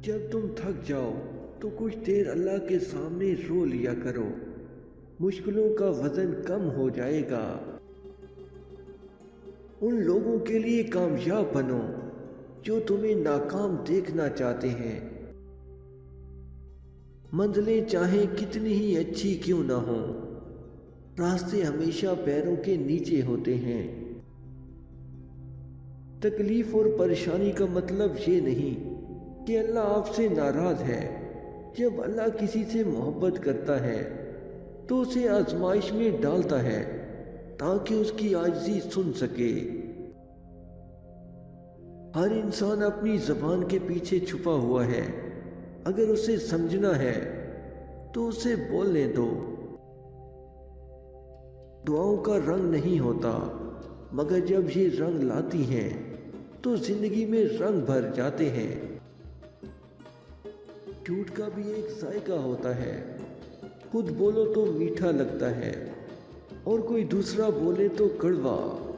جب تم تھک جاؤ تو کچھ دیر اللہ کے سامنے رو لیا کرو، مشکلوں کا وزن کم ہو جائے گا۔ ان لوگوں کے لیے کامیاب بنو جو تمہیں ناکام دیکھنا چاہتے ہیں۔ منزلیں چاہے کتنی ہی اچھی کیوں نہ ہوں، راستے ہمیشہ پیروں کے نیچے ہوتے ہیں۔ تکلیف اور پریشانی کا مطلب یہ نہیں کہ اللہ آپ سے ناراض ہے۔ جب اللہ کسی سے محبت کرتا ہے تو اسے آزمائش میں ڈالتا ہے تاکہ اس کی عاجزی سن سکے۔ ہر انسان اپنی زبان کے پیچھے چھپا ہوا ہے، اگر اسے سمجھنا ہے تو اسے بولنے دو۔ دعاؤں کا رنگ نہیں ہوتا، مگر جب یہ رنگ لاتی ہیں تو زندگی میں رنگ بھر جاتے ہیں۔ جھوٹ کا بھی ایک ذائقہ ہوتا ہے، خود بولو تو میٹھا لگتا ہے اور کوئی دوسرا بولے تو کڑوا۔